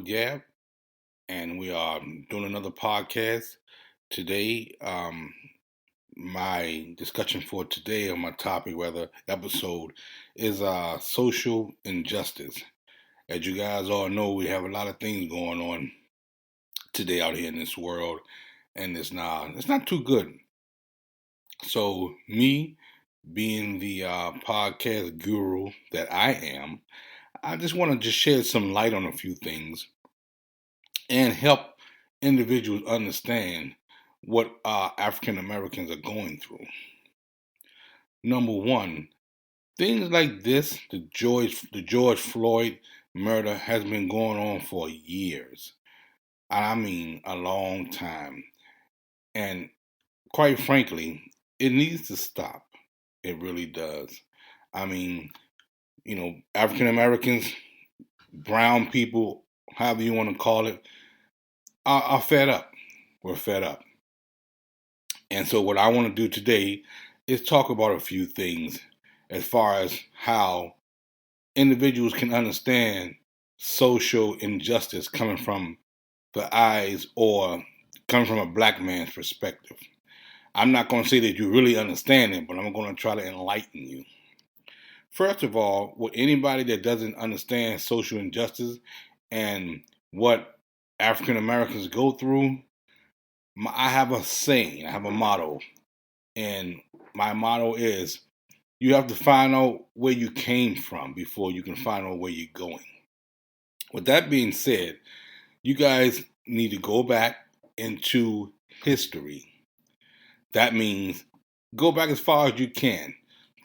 Gab, and we are doing another podcast today. My discussion for today, or my topic, rather, episode, is social injustice. As you guys all know, we have a lot of things going on today out here in this world, and it's not too good. So, me being the podcast guru that I am, I just want to just shed some light on a few things and help individuals understand what African Americans are going through. Number one, things like this, the George Floyd murder, has been going on for years. I mean, a long time. And quite frankly, it needs to stop. It really does. I mean, African Americans, brown people, however you want to call it, are fed up. We're fed up. And so, what I want to do today is talk about a few things as far as how individuals can understand social injustice coming from the eyes or coming from a black man's perspective. I'm not going to say that you really understand it, but I'm going to try to enlighten you. First of all, with anybody that doesn't understand social injustice and what African Americans go through, I have a saying, I have a motto, and my motto is you have to find out where you came from before you can find out where you're going. With that being said, you guys need to go back into history. That means go back as far as you can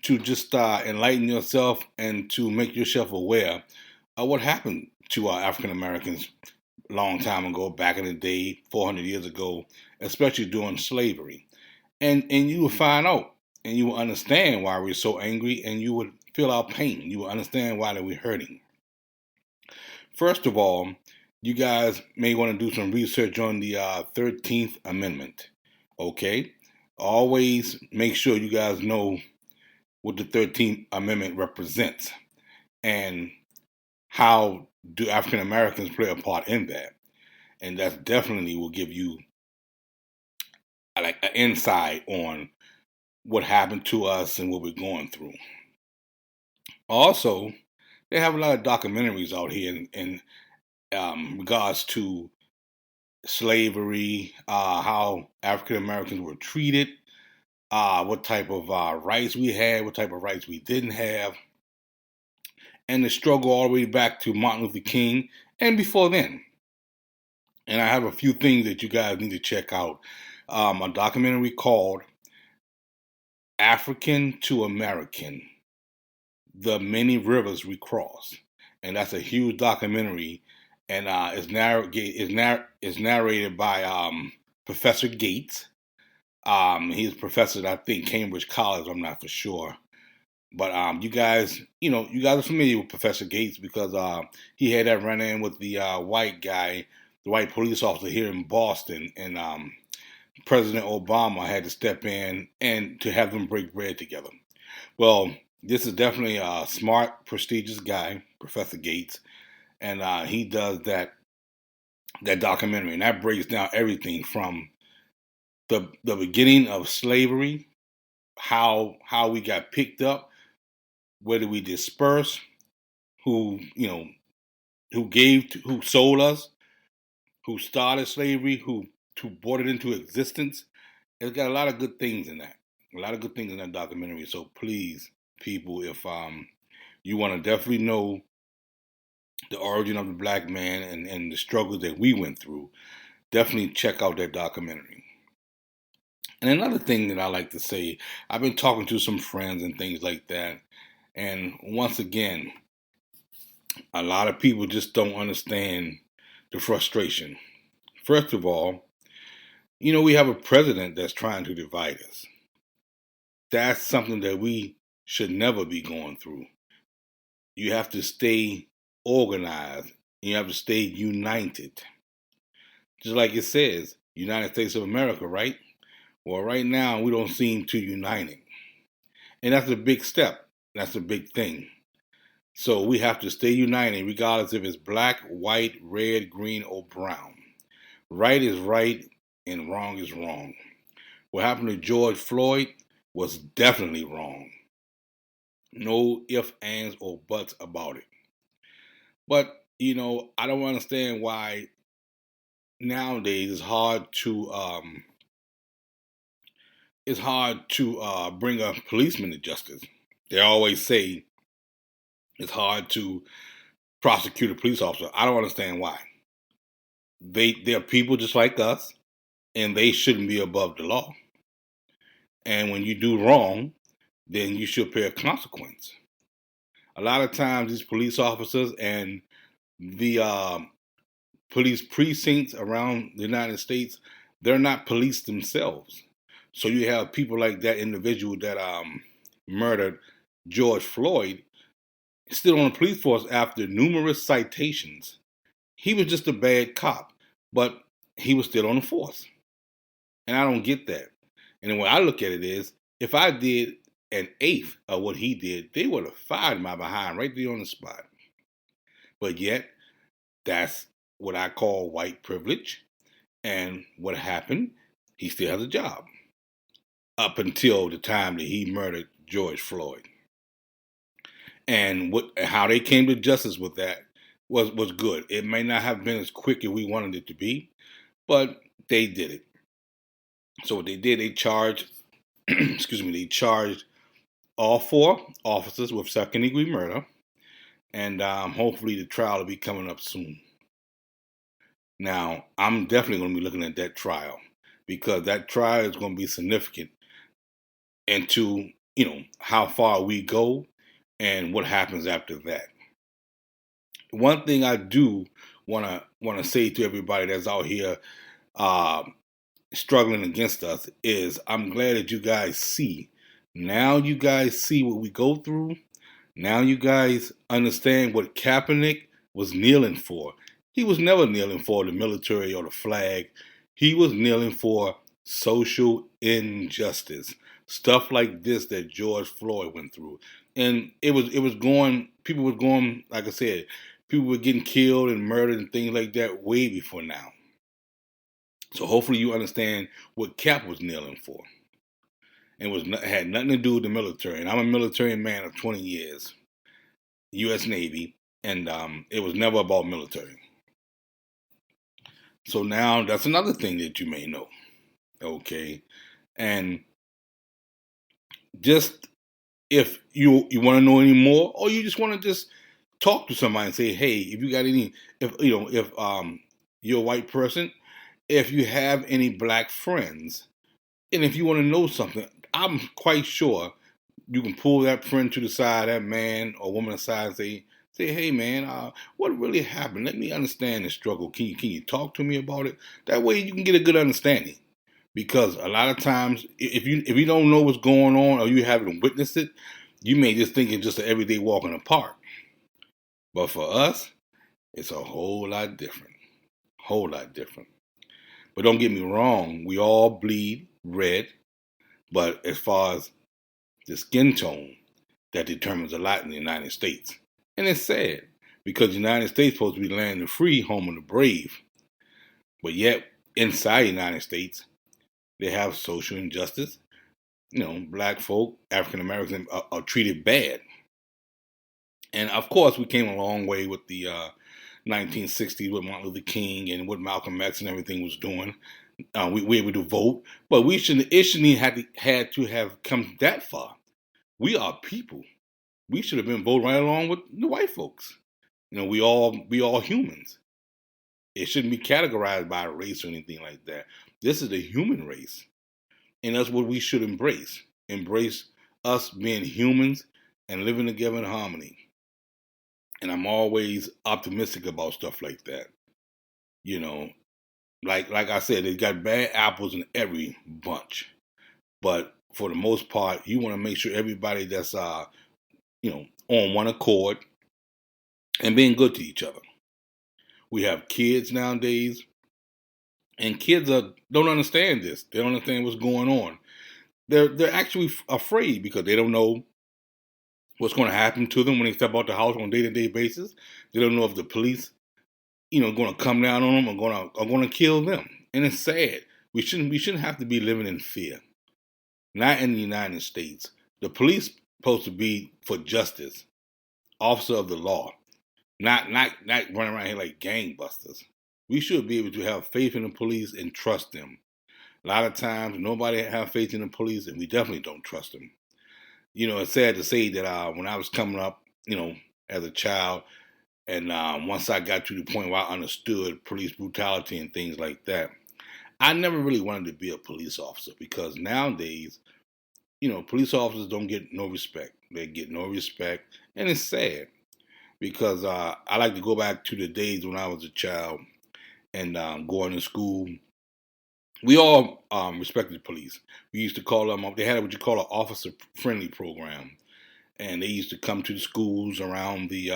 to just enlighten yourself and to make yourself aware of what happened to our African Americans a long time ago, back in the day, 400 years ago, especially during slavery. And you will find out and you will understand why we're so angry, and you would feel our pain. You will understand why that we're hurting. First of all, you guys may want to do some research on the 13th Amendment. Okay? Always make sure you guys know what the 13th Amendment represents and how do African Americans play a part in that. And that definitely will give you like an insight on what happened to us and what we're going through. Also, they have a lot of documentaries out here in regards to slavery, how African Americans were treated, what type of rights we had, what type of rights we didn't have, and the struggle all the way back to Martin Luther King and before then. And I have a few things that you guys need to check out. A documentary called African to American, The Many Rivers We Cross. And that's a huge documentary, and it's narrated by Professor Gates. He's a professor at, I think, Cambridge College. I'm not for sure. But you guys are familiar with Professor Gates because he had that run-in with the white guy, the white police officer here in Boston, and President Obama had to step in and to have them break bread together. Well, this is definitely a smart, prestigious guy, Professor Gates, and he does that documentary, and that breaks down everything from the beginning of slavery, how we got picked up, where did we disperse, who sold us, who started slavery, who brought it into existence. It's got a lot of good things in that. A lot of good things in that documentary. So please, people, if you want to definitely know the origin of the black man and the struggles that we went through, definitely check out that documentary. And another thing that I like to say, I've been talking to some friends and things like that, and once again, a lot of people just don't understand the frustration. First of all, we have a president that's trying to divide us. That's something that we should never be going through. You have to stay organized. You have to stay united. Just like it says, United States of America, right? Well, right now, we don't seem to uniting. And that's a big step. That's a big thing. So we have to stay united, regardless if it's black, white, red, green, or brown. Right is right, and wrong is wrong. What happened to George Floyd was definitely wrong. No ifs, ands, or buts about it. But, I don't understand why nowadays it's hard to bring a policeman to justice. They always say it's hard to prosecute a police officer. I don't understand why. They're people just like us, and they shouldn't be above the law. And when you do wrong, then you should pay a consequence. A lot of times, these police officers and the police precincts around the United States, they're not police themselves. So you have people like that individual that murdered George Floyd still on the police force after numerous citations. He was just a bad cop, but he was still on the force. And I don't get that. And the way I look at it is, if I did an eighth of what he did, they would have fired my behind right there on the spot. But yet, that's what I call white privilege. And what happened? He still has a job up until the time that he murdered George Floyd. And how they came to justice with that was good. It may not have been as quick as we wanted it to be, but they did it. So what they did, they charged, they charged all 4 officers with second-degree murder, and hopefully the trial will be coming up soon. Now, I'm definitely going to be looking at that trial, because that trial is going to be significant into, how far we go and what happens after that. One thing I do want to say to everybody that's out here struggling against us is, I'm glad that you guys see. Now you guys see what we go through. Now you guys understand what Kaepernick was kneeling for. He was never kneeling for the military or the flag. He was kneeling for social injustice. Stuff like this that George Floyd went through. And people were going, like I said, people were getting killed and murdered and things like that way before now. So hopefully you understand what Cap was kneeling for. And had nothing to do with the military. And I'm a military man of 20 years, U.S. Navy, and it was never about military. So now that's another thing that you may know. Okay. And just if you want to know any more, or you just want to just talk to somebody and say, hey, if you got any, if you're a white person, if you have any black friends, and if you want to know something, I'm quite sure you can pull that friend to the side, that man or woman aside, and say, hey man, what really happened? Let me understand the struggle. Can you talk to me about it? That way you can get a good understanding. Because a lot of times, if you don't know what's going on or you haven't witnessed it, you may just think it's just an everyday walk in the park. But for us, it's a whole lot different. Whole lot different. But don't get me wrong, we all bleed red. But as far as the skin tone, that determines a lot in the United States. And it's sad, because the United States is supposed to be the land of the free, home of the brave. But yet, inside the United States, they have social injustice. Black folk, African Americans are treated bad. And of course, we came a long way with the 1960s with Martin Luther King and what Malcolm X and everything was doing. We were able to vote, but it shouldn't had to have come that far. We are people. We should have been voting right along with the white folks. We all humans. It shouldn't be categorized by race or anything like that. This is the human race. And that's what we should embrace. Embrace us being humans and living together in harmony. And I'm always optimistic about stuff like that. Like I said, they got bad apples in every bunch. But for the most part, you want to make sure everybody that's on one accord and being good to each other. We have kids nowadays, and kids don't understand this. They don't understand what's going on. They're actually afraid because they don't know what's going to happen to them when they step out the house on a day-to-day basis. They don't know if the police, going to come down on them or going to kill them. And it's sad. We shouldn't have to be living in fear. Not in the United States. The police supposed to be for justice, officer of the law, not running around here like gangbusters. We should be able to have faith in the police and trust them. A lot of times, nobody have faith in the police, and we definitely don't trust them. It's sad to say that when I was coming up, as a child, and once I got to the point where I understood police brutality and things like that, I never really wanted to be a police officer because nowadays, police officers don't get no respect. They get no respect, and it's sad because I like to go back to the days when I was a child and going to school. We all respected police. We used to call them up. They had what you call an officer-friendly program, and they used to come to the schools around the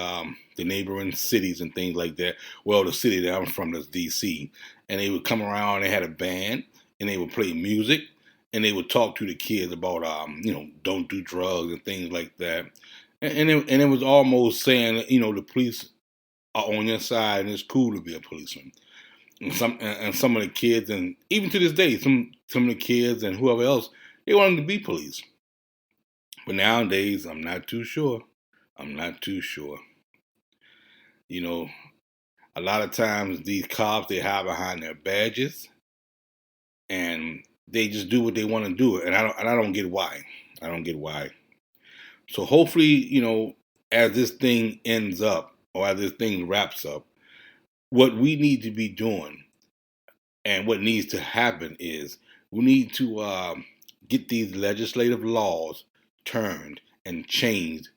neighboring cities and things like that. Well, the city that I'm from is D.C., and they would come around. They had a band, and they would play music, and they would talk to the kids about don't do drugs and things like that. And it was almost saying the police are on your side, and it's cool to be a policeman. And some of the kids, and even to this day, some of the kids and whoever else, they wanted to be police. But nowadays, I'm not too sure. I'm not too sure. A lot of times these cops, they hide behind their badges, and they just do what they want to do, and I don't get why. I don't get why. So hopefully, as this thing ends up, or as this thing wraps up, what we need to be doing and what needs to happen is we need to get these legislative laws turned and changed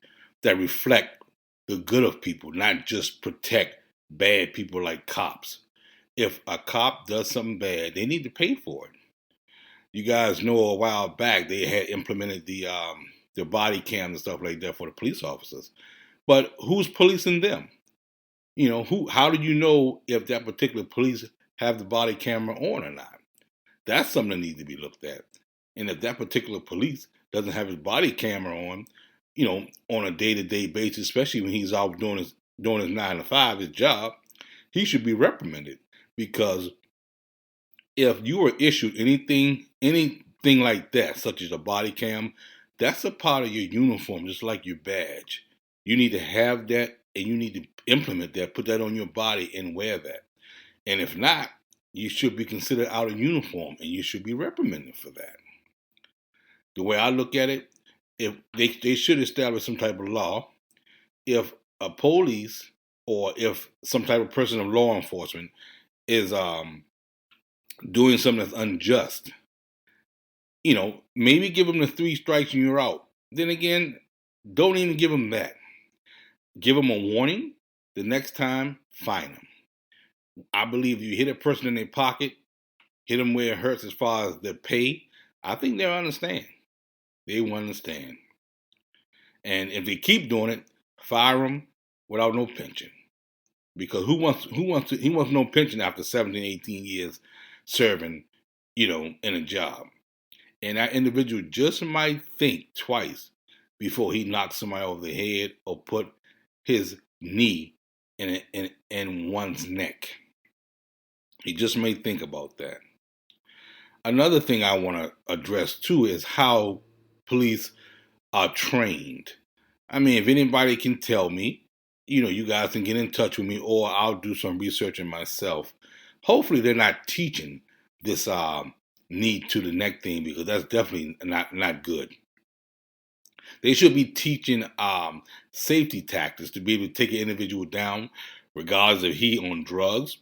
that reflect the good of people, not just protect bad people like cops. If a cop does something bad, they need to pay for it. You guys know a while back they had implemented the body cams and stuff like that for the police officers. But who's policing them? How do you know if that particular police have the body camera on or not? That's something that needs to be looked at. And if that particular police doesn't have his body camera on, on a day-to-day basis, especially when he's out doing his 9 to 5, his job, he should be reprimanded. Because if you were issued anything like that, such as a body cam, that's a part of your uniform, just like your badge. You need to have that, and you need to implement that, put that on your body and wear that. And if not, you should be considered out of uniform, and you should be reprimanded for that. The way I look at it, if they should establish some type of law. If a police or if some type of person of law enforcement is doing something that's unjust, maybe give them the 3 strikes and you're out. Then again, don't even give them that. Give them a warning. The next time, fine them. I believe you hit a person in their pocket, hit them where it hurts as far as their pay, I think they'll understand. They will understand. And if they keep doing it, fire them without no pension. Because he wants no pension after 17, 18 years serving, in a job. And that individual just might think twice before he knocks somebody over the head or put his knee in one's neck. He just may think about that. Another thing I want to address too is how police are trained. I mean, if anybody can tell me, you guys can get in touch with me, or I'll do some researching myself. Hopefully they're not teaching this knee to the neck thing, because that's definitely not good. They should be teaching safety tactics to be able to take an individual down, regardless if he on drugs,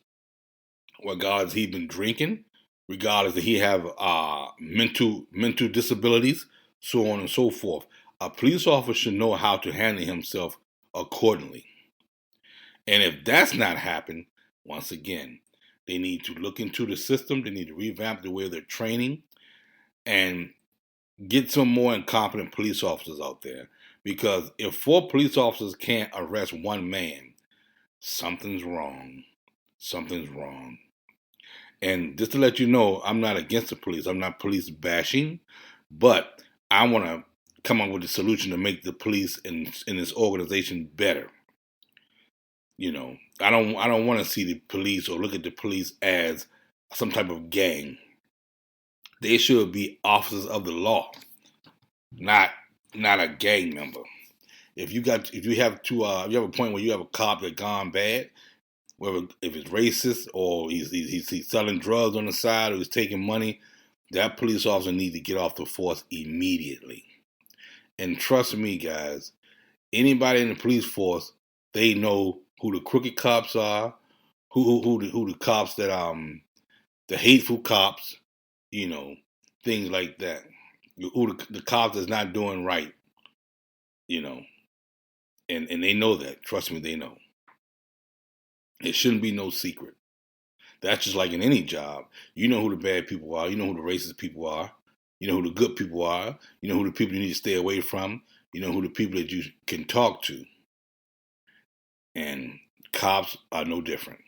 regardless if he been drinking, regardless if he have mental disabilities, so on and so forth. A police officer should know how to handle himself accordingly. And if that's not happened, once again, they need to look into the system. They need to revamp the way they're training and get some more incompetent police officers out there. Because if 4 police officers can't arrest one man, something's wrong. Something's wrong. And just to let you know, I'm not against the police. I'm not police bashing. But I want to come up with a solution to make the police and this organization better. You know, I don't want to see the police or look at the police as some type of gang. They should be officers of the law, not a gang member. If you have a point where you have a cop that gone bad, whether if it's racist or he's selling drugs on the side or he's taking money, that police officer needs to get off the force immediately. And trust me, guys, anybody in the police force, they know who the crooked cops are, who the cops that the hateful cops, you know, things like that. Who the cops that's not doing right, you know, and they know that. Trust me, they know. It shouldn't be no secret. That's just like in any job. You know who the bad people are. You know who the racist people are. You know who the good people are. You know who the people you need to stay away from. You know who the people that you can talk to. And cops are no different.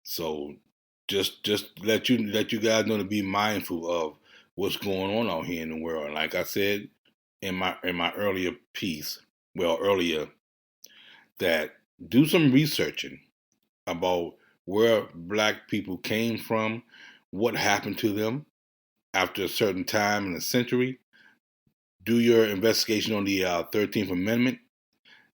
So just let you guys know to be mindful of what's going on out here in the world. Like I said in my earlier piece, that do some researching about where black people came from, what happened to them after a certain time in the century. Do your investigation on the 13th Amendment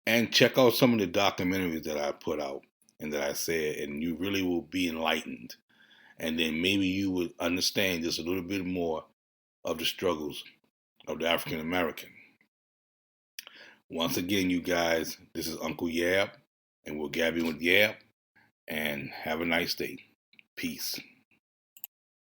and check out some of the documentaries that I put out and that I said, and you really will be enlightened. And then maybe you would understand just a little bit more of the struggles of the African American. Once again, you guys, this is Uncle Yab, and we're gabbing with Yab, and have a nice day. Peace.